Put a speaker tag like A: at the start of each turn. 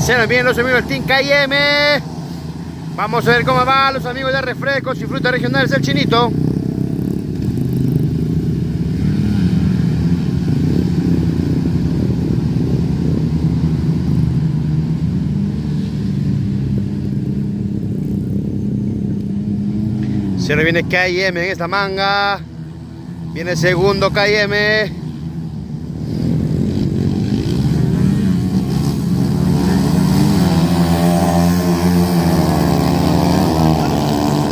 A: Se nos vienen los amigos del Team KM. Vamos a ver cómo van los amigos de refrescos y frutas regionales del Chinito. Se nos viene KM en esta manga. Viene el segundo KM.